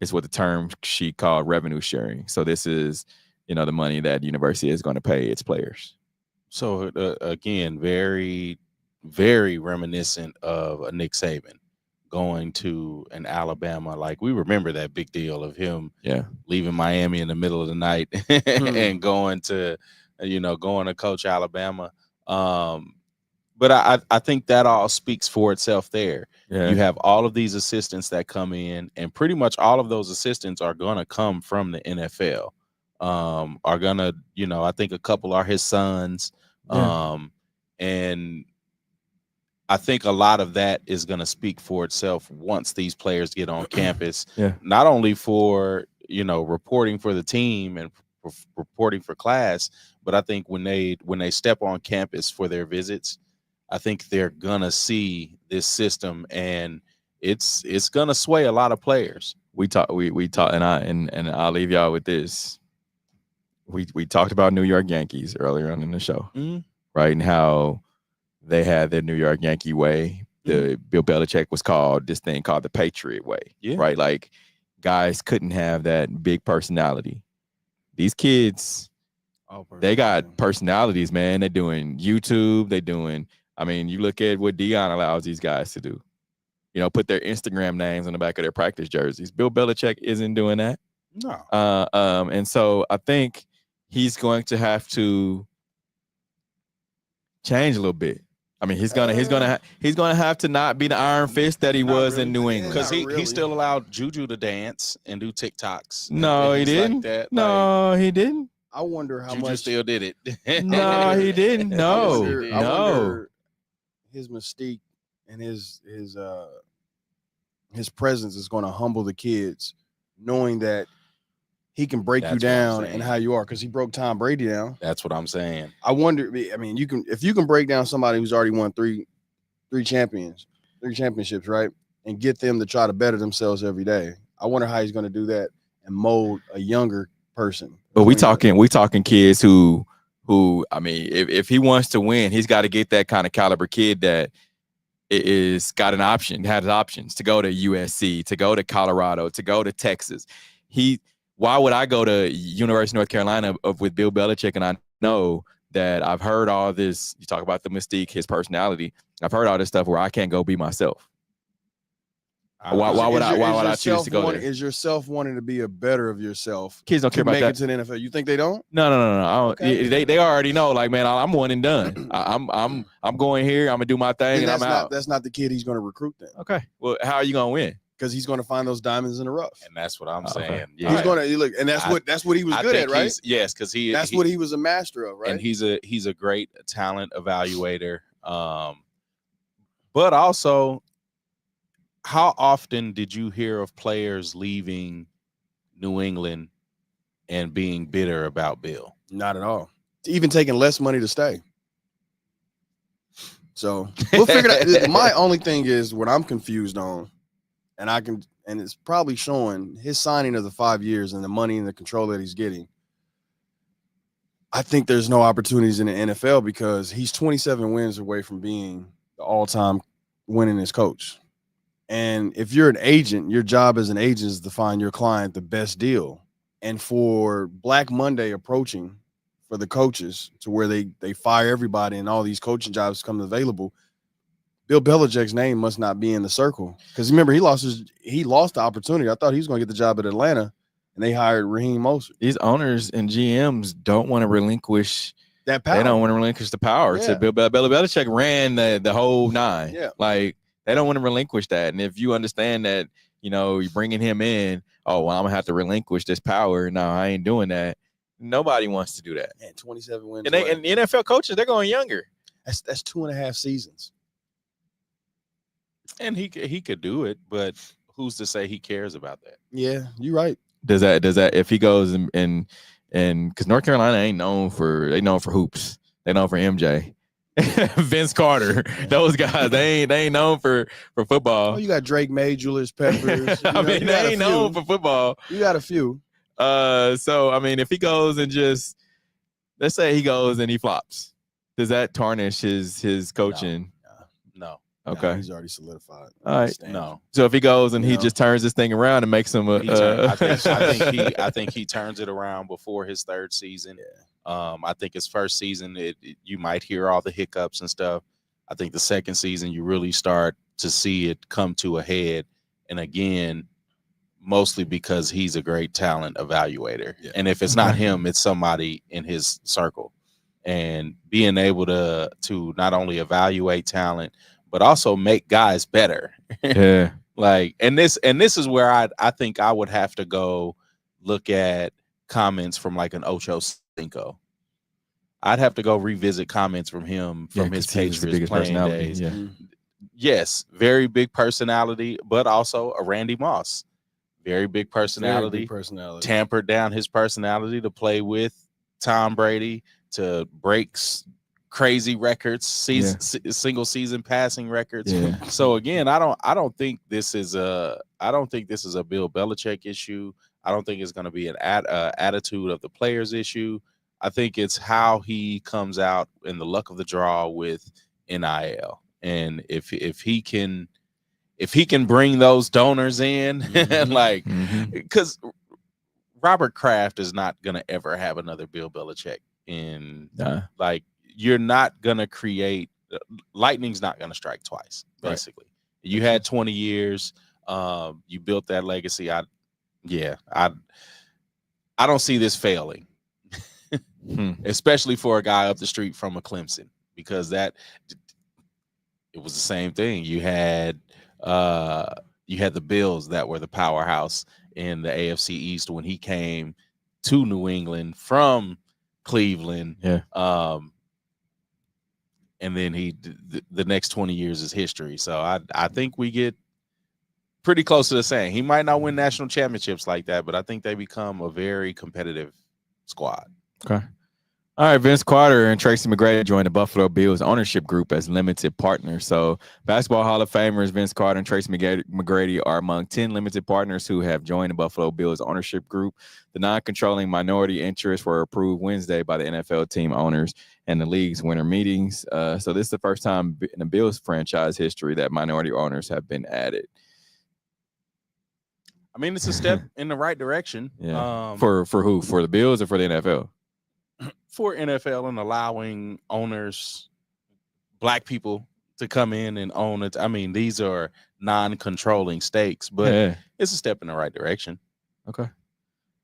It's what the term sheet called revenue sharing. So this is, the money that the university is going to pay its players.
So again, very, very reminiscent of a Nick Saban going to an Alabama. Like, we remember that big deal of him leaving Miami in the middle of the night and going to coach Alabama. But I think that all speaks for itself there.
Yeah.
You have all of these assistants that come in, and pretty much all of those assistants are going to come from the NFL. Are going to, I think a couple are his sons.
Yeah.
And I think a lot of that is going to speak for itself once these players get on campus.
Yeah.
Not only for, reporting for the team and reporting for class, but I think when they step on campus for their visits, I think they're gonna see this system, and it's gonna sway a lot of players.
We talked, and I'll leave y'all with this. We talked about New York Yankees earlier on in the show, right? And how they had their New York Yankee way. The Bill Belichick was called this thing called the Patriot way, right? Like guys couldn't have that big personality. These kids, they got personalities, man. They're doing YouTube. They're doing. I mean, you look at what Dion allows these guys to do. Put their Instagram names on the back of their practice jerseys. Bill Belichick isn't doing that.
No.
And so I think he's going to have to change a little bit. I mean, he's gonna have to not be the iron fist that he was in New England.
Because he still allowed Juju to dance and do TikToks.
No, he didn't.
Like that.
No, he didn't.
I wonder how
Juju
much
still did it.
No, he didn't. No,
I wonder his mystique and his presence is going to humble the kids, knowing that he can break you down and how you are, because he broke Tom Brady down.
That's what I'm saying.
I wonder. I mean, if you can break down somebody who's already won three championships, right, and get them to try to better themselves every day. I wonder how he's going to do that and mold a younger person.
But we talking kids who I mean, if he wants to win, he's got to get that kind of caliber kid that is got an option, has options to go to USC, to go to Colorado, to go to Texas. Why would I go to University of North Carolina with Bill Belichick? And I know that I've heard all this. You talk about the mystique, his personality. I've heard all this stuff where I can't go be myself. Why would I choose to go there?
Is yourself wanting to be a better of yourself?
Kids don't care about that.
Make it to the NFL. You think they don't?
No. I don't. Okay. They already know. Like, man, I'm one and done. I'm going here. I'm gonna do my thing, and I'm out.
That's not the kid he's going to recruit then.
Okay. Well, how are you gonna win?
Because he's going to find those diamonds in the rough,
and that's what I'm saying.
Okay.
Yeah,
he's going to look, and that's what he was good at, right?
Yes, because
that's what he was a master of, right?
And he's a great talent evaluator. But also, how often did you hear of players leaving New England and being bitter about Bill?
Not at all. Even taking less money to stay. So we'll figure it out. My only thing is what I'm confused on. And it's probably showing his signing of the 5 years and the money and the control that he's getting. I think there's no opportunities in the NFL because he's 27 wins away from being the all-time winningest coach. And if you're an agent, your job as an agent is to find your client the best deal. And for Black Monday approaching for the coaches to where they fire everybody and all these coaching jobs come available, Bill Belichick's name must not be in the circle, because remember he lost the opportunity. I thought he was going to get the job at Atlanta, and they hired Raheem Mostert.
These owners and GMs don't want to relinquish
that power.
They don't want to relinquish the power.
Yeah.
To Bill Belichick ran the whole nine.
Yeah,
like they don't want to relinquish that. And if you understand that, you're bringing him in. Oh, well, I'm gonna have to relinquish this power. No, I ain't doing that. Nobody wants to do that.
And 27 wins.
And the NFL coaches, they're going younger.
That's 2.5 seasons.
And he could do it, but who's to say he cares about that?
Yeah, you're right.
Does that if he goes and because North Carolina ain't known for hoops. They known for MJ. Vince Carter, those guys, they ain't known for football.
Oh, you got Drake May, Julius Peppers.
They ain't known for football.
You got a few.
So I mean, if he goes and just let's say he goes and he flops, does that tarnish his coaching?
No.
Okay,
he's already solidified.
All right,
no.
So if he goes and he just turns this thing around and makes him
I think he turns it around before his third season.
Yeah.
I think his first season, you might hear all the hiccups and stuff. I think the second season, you really start to see it come to a head. And again, mostly because he's a great talent evaluator. Yeah. And if it's not him, it's somebody in his circle. and being able to not only evaluate talent but also make guys better.
Yeah.
Like, and this is where I think I would have to go look at comments from like an Ocho Cinco. I'd have to go revisit comments from him from his Patriots playing days.
Yeah.
Yes, very big personality, but also a Randy Moss. Very big personality.
Very big personality.
Tampered down his personality to play with Tom Brady, to break crazy records, single season passing records.
Yeah.
So again, I don't think this is a Bill Belichick issue. I don't think it's going to be an attitude of the players issue. I think it's how he comes out in the luck of the draw with NIL, and if he can bring those donors in, like, because Robert Kraft is not going to ever have another Bill Belichick in. Like, you're not going to create. Lightning's not going to strike twice. Basically, right. You had 20 years. You built that legacy. I don't see this failing. Especially for a guy up the street from a Clemson, because it was the same thing. You had the Bills that were the powerhouse in the AFC East when he came to New England from Cleveland.
Yeah.
And then the next 20 years is history. So I think we get pretty close to the same. He might not win national championships like that, but I think they become a very competitive squad.
Okay. All right, Vince Carter and Tracy McGrady joined the Buffalo Bills ownership group as limited partners. So Basketball Hall of Famers Vince Carter and Tracy McGrady are among 10 limited partners who have joined the Buffalo Bills ownership group. The non-controlling minority interests were approved Wednesday by the NFL team owners and the league's winter meetings. So this is the first time in the Bills franchise history that minority owners have been added.
I mean, it's a step in the right direction.
Yeah. For who? For the Bills or for the NFL?
For NFL, and allowing owners, black people, to come in and own it. I mean, these are non-controlling stakes, but it's a step in the right direction.
Okay.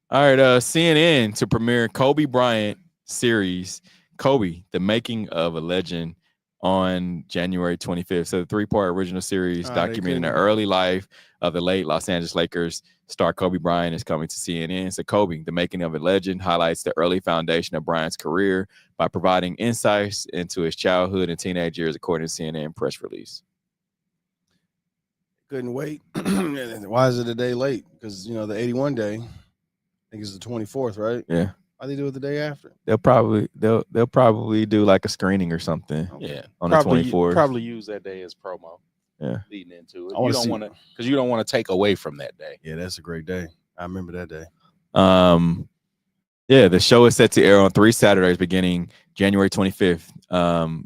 All right. CNN to premiere Kobe Bryant series, Kobe, The Making of a Legend, on January 25th. So the 3-part original series documenting the early life of the late Los Angeles Lakers star Kobe Bryant is coming to CNN. So Kobe, The Making of a Legend, highlights the early foundation of Bryant's career by providing insights into his childhood and teenage years, according to CNN press release.
Couldn't wait. Why is it a day late? Because, the 81 day, I think it's the 24th, right?
Yeah.
Why they do it the day after?
They'll probably do like a screening or something.
Yeah,
on the 24th.
Probably use that day as promo.
Yeah,
leading into it. You don't want to take away from that day.
Yeah, that's a great day. I remember that day.
Yeah, the show is set to air on 3 Saturdays beginning January 25th.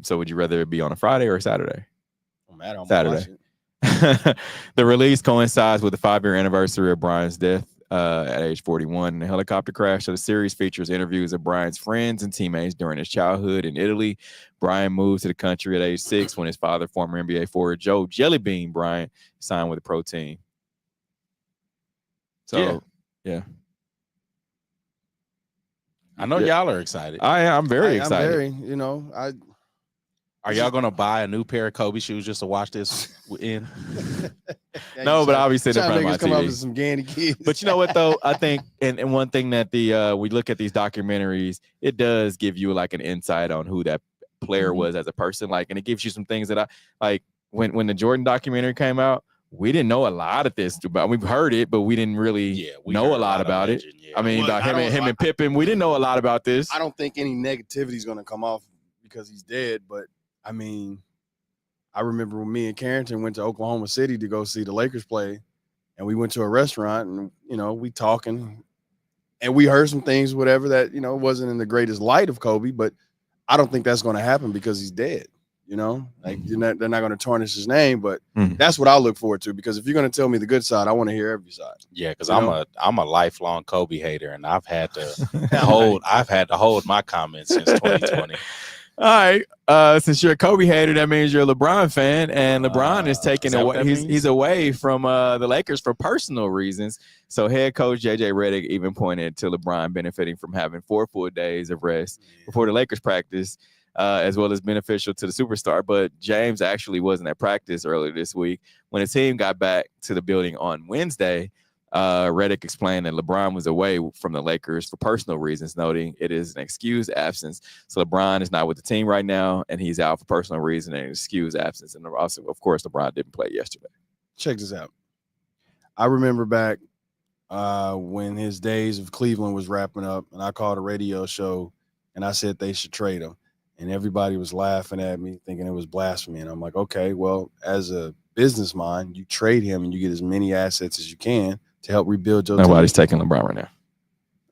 So would you rather it be on a Friday or a Saturday?
No matter.
Saturday. The release coincides with the 5-year anniversary of Bryant's death at age 41 in a helicopter crash. So the series features interviews of Bryant's friends and teammates during his childhood in Italy. Bryant moved to the country at age 6 when his father, former NBA forward Joe Jellybean Bryant, signed with the pro team. So, yeah.
I know y'all are excited.
I'm very excited.
Are y'all gonna buy a new pair of Kobe shoes just to watch this in?
No, but I'll be sitting in front of my
come up
TV.
with some Gandy kids.
But you know what though? I think, and one thing that we look at these documentaries, it does give you like an insight on who that player was as a person. Like, and it gives you some things that I like when the Jordan documentary came out. We didn't know a lot of this about. We've heard it, but we didn't really know a lot about it. I mean, about him and Pippen, we didn't know a lot about this.
I don't think any negativity is going to come off because he's dead. But I mean, I remember when me and Carrington went to Oklahoma City to go see the Lakers play, and we went to a restaurant, and we talking, and we heard some things, whatever that wasn't in the greatest light of Kobe, but I don't think that's going to happen because he's dead. Like they're not going to tarnish his name, but that's what I look forward to, because if you're going to tell me the good side, I want to hear every side.
Yeah, because I'm a lifelong Kobe hater, and I've had to hold my comments since 2020.
All right. Since you're a Kobe hater, that means you're a LeBron fan, and LeBron is taking away. He's away from the Lakers for personal reasons. So head coach JJ Redick even pointed to LeBron benefiting from having 4 full days of rest before the Lakers practice, as well as beneficial to the superstar. But James actually wasn't at practice earlier this week. When the team got back to the building on Wednesday, Redick explained that LeBron was away from the Lakers for personal reasons, noting it is an excused absence. So LeBron is not with the team right now, and he's out for personal reason and an excused absence. And also, of course, LeBron didn't play yesterday.
Check this out. I remember back when his days of Cleveland was wrapping up, and I called a radio show, and I said they should trade him. And everybody was laughing at me, thinking it was blasphemy. And I'm like, okay, well, as a business mind, you trade him and you get as many assets as you can to help rebuild your
Nobody's
team.
taking LeBron right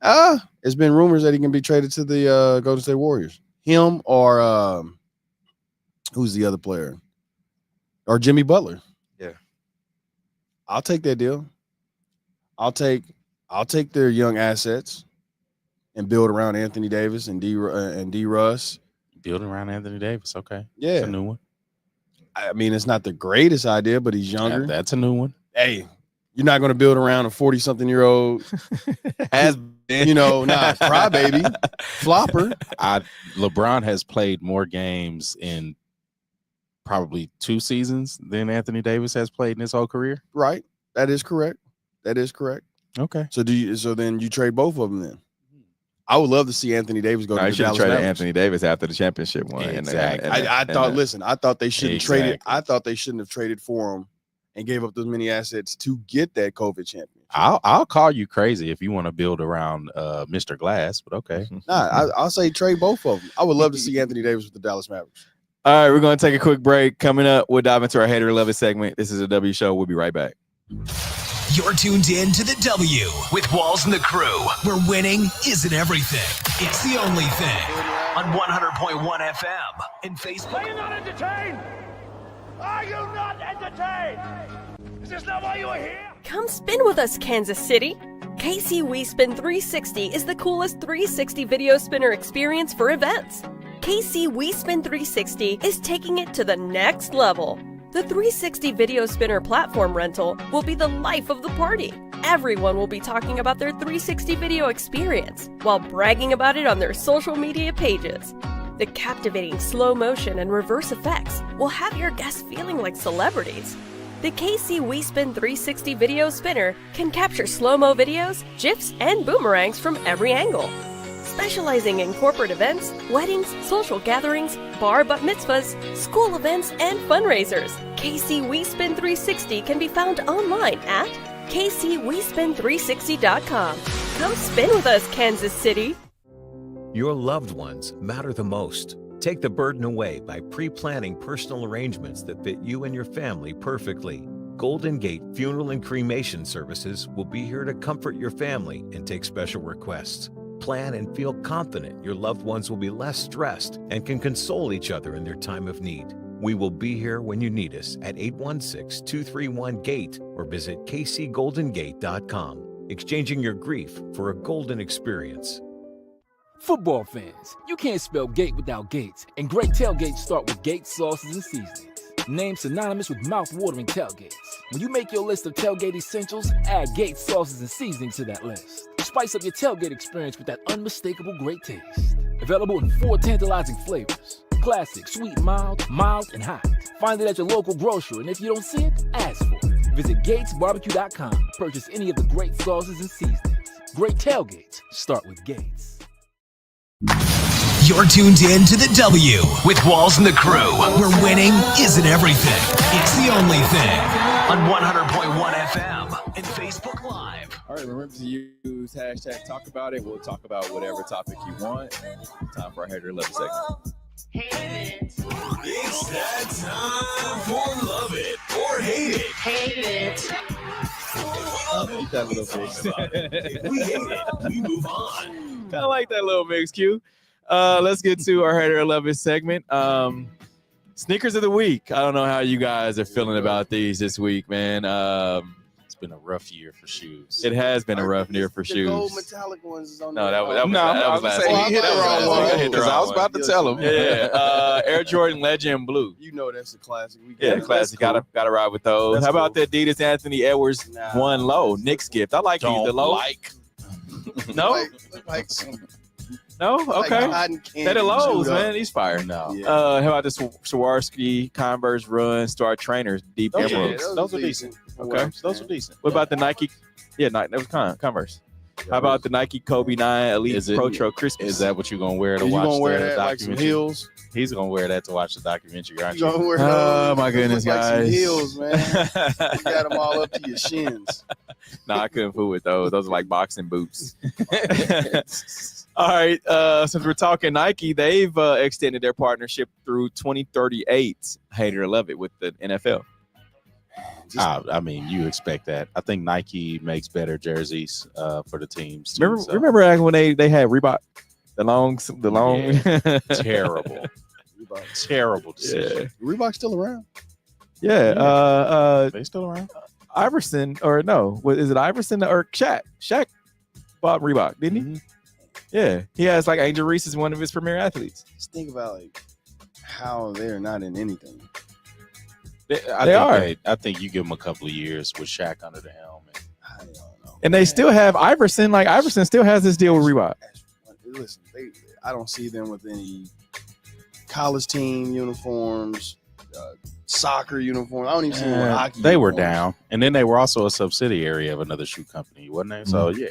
now.
It's been rumors that he can be traded to the Golden State Warriors. Him or who's the other player? Or Jimmy Butler.
Yeah.
I'll take that deal. I'll take their young assets and build around Anthony Davis and D Russ.
Building around Anthony Davis. Okay.
Yeah.
It's a new one.
I mean, it's not the greatest idea, but he's younger.
That's a new one.
Hey, you're not going to build around a 40-something-year-old has been, crybaby, flopper.
LeBron has played more games in probably 2 seasons than Anthony Davis has played in his whole career.
Right. That is correct.
Okay.
So then you trade both of them then? I would love to see Anthony Davis go to the
should have
Dallas
traded
Mavericks.
Anthony Davis after the championship one.
Exactly.
I thought they shouldn't trade it. I thought they shouldn't have traded for him and gave up those many assets to get that COVID championship.
I'll call you crazy if you want to build around Mr. Glass, but okay.
I'll say trade both of them. I would love to see Anthony Davis with the Dallas Mavericks.
All right, we're going to take a quick break. Coming up, we'll dive into our Hater Love It segment. This is a W show. We'll be right back.
You're tuned in to the W with Walls and the Crew, where winning isn't everything. It's the only thing. On 100.1 FM and Facebook.
Are you not entertained? Are you not entertained? Is this not why you are here?
Come spin with us, Kansas City. KC WeSpin 360 is the coolest 360 video spinner experience for events. KC WeSpin 360 is taking it to the next level. The 360 video spinner platform rental will be the life of the party. Everyone will be talking about their 360 video experience while bragging about it on their social media pages. The captivating slow motion and reverse effects will have your guests feeling like celebrities. The KC WeSpin 360 video spinner can capture slow-mo videos, GIFs, and boomerangs from every angle. Specializing in corporate events, weddings, social gatherings, bar bat mitzvahs, school events, and fundraisers, KC WeSpin 360 can be found online at kcwespin360.com. Come spin with us, Kansas City.
Your loved ones matter the most. Take the burden away by pre-planning personal arrangements that fit you and your family perfectly. Golden Gate Funeral and Cremation Services will be here to comfort your family and take special requests. Plan and feel confident your loved ones will be less stressed and can console each other in their time of need. We will be here when you need us at 816-231-GATE or visit kcgoldengate.com. Exchanging your grief for a golden experience.
Football fans, you can't spell gate without Gates, and great tailgates start with Gates sauces and seasonings. Named synonymous with mouth-watering tailgates. When you make your list of tailgate essentials, add Gates sauces and seasonings to that list. Spice up your tailgate experience with that unmistakable great taste. Available in 4 tantalizing flavors. Classic, sweet, mild, and hot. Find it at your local grocer, and if you don't see it, ask for it. Visit GatesBarbecue.com to purchase any of the great sauces and seasonings. Great tailgates start with Gates.
You're tuned in to the W with Walls and the Crew, where winning isn't everything. It's the only thing. On 100.1 FM and Facebook Live.
All right, remember to use hashtag talk about it. We'll talk about whatever topic you want. Time for our Hater Love It segment.
It's that time for Love It or Hate It. Hate it.
Eat that little mix.
We hate it. We move on.
Kind of like that little mix, Q. Let's get to our Hater Love It segment. Sneakers of the week. I don't know how you guys are feeling about these this week, man.
been a rough year for shoes.
It has been a rough year for shoes.
The gold metallic ones is on
No,
there.
that was last
saying
week.
he hit the wrong one because I was about to tell him.
Yeah, Air Jordan Legend Blue.
You know that's a classic.
Classic. Gotta ride with those.
That's
How about
cool.
the Adidas Anthony Edwards one low Knicks gift? I like these. The low. No,
like some
no.
like
Okay.
cotton candy
They're the lows,
chewed up.
man. These fire.
No.
Yeah.
How about the Swarovski Converse Run Star Trainers Deep
Those are
Emeralds?
decent. Those are decent.
Okay.
Those are decent.
What about the Nike? Yeah, that was Converse. How about the Nike Kobe 9 Elite Pro Christmas?
Is that what you're gonna wear to
You
watch
gonna wear
the
that like some
documentary?
heels?
He's gonna wear that to watch the documentary, aren't
You
you?
gonna wear
Oh
those?
my
Those
goodness,
look like some
guys!
heels, man. You got them all up to your shins.
No, I couldn't fool with those. Those are like boxing boots. All right. Since we're talking Nike, they've extended their partnership through 2038. Hate it or love it with the NFL.
I mean, you expect that. I think Nike makes better jerseys for the teams. Too,
Remember back when they had Reebok, the long.
Terrible, terrible decision.
Reebok's still around.
Yeah.
They still around?
Iverson or no? What is it? Iverson or Shaq? Shaq bought Reebok, didn't he?
Mm-hmm.
Yeah. He has like Angel Reese as one of his premier athletes.
Just think about like how they're not in anything.
I think you give them a couple of years with Shaq under the helm.
I don't know.
And they still have Iverson. Like Iverson still has this deal with Reebok.
Listen, I don't see them with any college team uniforms, soccer uniforms. I don't even see them with hockey.
They were
uniforms.
down, and then they were also a subsidiary of another shoe company, wasn't they? So yeah,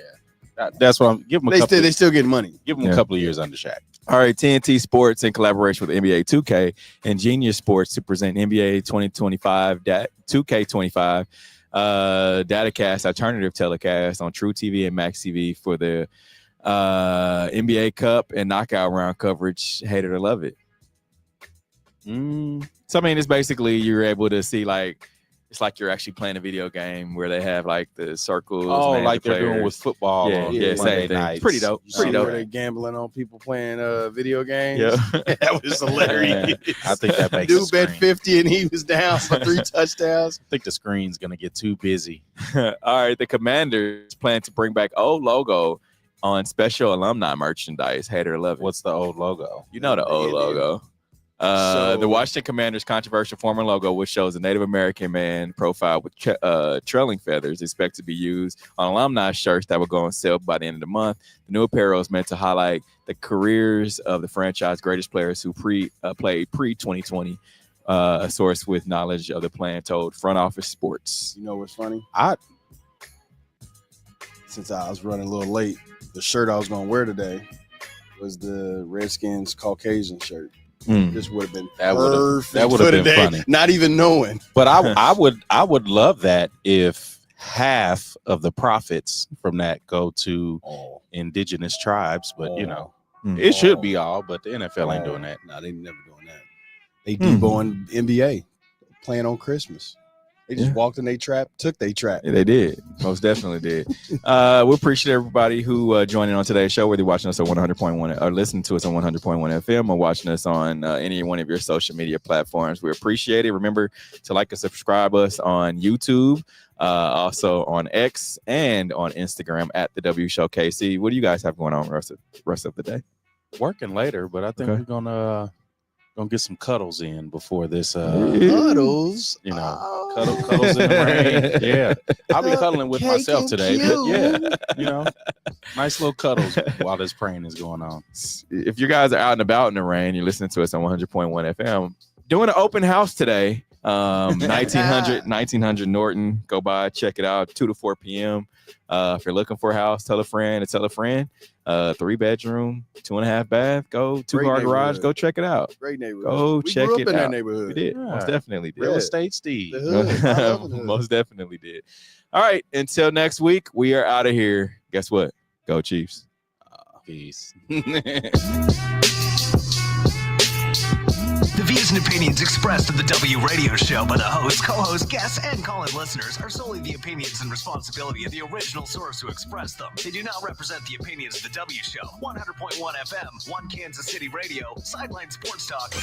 that's what I'm giving them.
They still get money.
Give them a couple of years under Shaq.
All right, TNT Sports in collaboration with NBA 2K and Genius Sports to present NBA 2025 2K25 Datacast alternative telecast on True TV and Max TV for the NBA Cup and knockout round coverage. Hate it or love it. So I mean, it's basically you're able to see like it's like you're actually playing a video game where they have like the circles.
Like they're doing with football.
Yeah,
on
same
Monday
thing.
nights.
Pretty dope.
Pretty dope. They're gambling on people playing video games.
Yeah.
That was hilarious.
I think that makes
Dude bet 50 and he was down for 3 touchdowns.
I think the screen's gonna get too busy.
All right, the Commanders plan to bring back old logo on special alumni merchandise. Hate it or love it.
What's the old logo?
You know the old logo. The Washington Commanders' controversial former logo, which shows a Native American man profile with trailing feathers, is expected to be used on alumni shirts that will go on sale by the end of the month. The new apparel is meant to highlight the careers of the franchise's greatest players who played pre-2020. A source with knowledge of the plan told Front Office Sports.
You know what's funny? Since I was running a little late, the shirt I was going to wear today was the Redskins Caucasian shirt. This would have been perfect.
That would have been funny.
Not even knowing.
But I would love that if half of the profits from that go to indigenous tribes. But it should be all. But the NFL ain't doing that.
No, they never doing that. They Debo NBA playing on Christmas. They just walked in their trap, took their trap.
Yeah, they did. Most definitely did. We appreciate everybody who joined in on today's show, whether you're watching us on 100.1 or listening to us on 100.1 FM or watching us on any one of your social media platforms. We appreciate it. Remember to like and subscribe us on YouTube, also on X and on Instagram at The W Show KC. What do you guys have going on rest of the day?
Working later, but I think we're gonna get some cuddles in before this.
Cuddles?
Cuddles in the rain. Yeah. I'll be cuddling with myself today. But yeah, nice little cuddles while this praying is going on.
If you guys are out and about in the rain, you're listening to us on 100.1 FM. Doing an open house today. 1900 Norton. Go by, check it out, 2 to 4 p.m. If you're looking for a house, tell a friend to tell a friend. 3-bedroom, 2.5 bath. Go 2-car garage. Go check it out.
Great neighborhood.
Go
we
check
grew up
it
in
out.
that neighborhood.
We did. Most definitely did.
Real estate Steve.
The hood. I love the hood.
Most definitely did. All right. Until next week, we are out of here. Guess what? Go Chiefs.
Peace.
The views and opinions expressed in the W Radio Show by the host, co-host, guests, and call-in listeners are solely the opinions and responsibility of the original source who expressed them. They do not represent the opinions of the W Show, 100.1 FM, 1 Kansas City Radio, Sideline Sports Talk.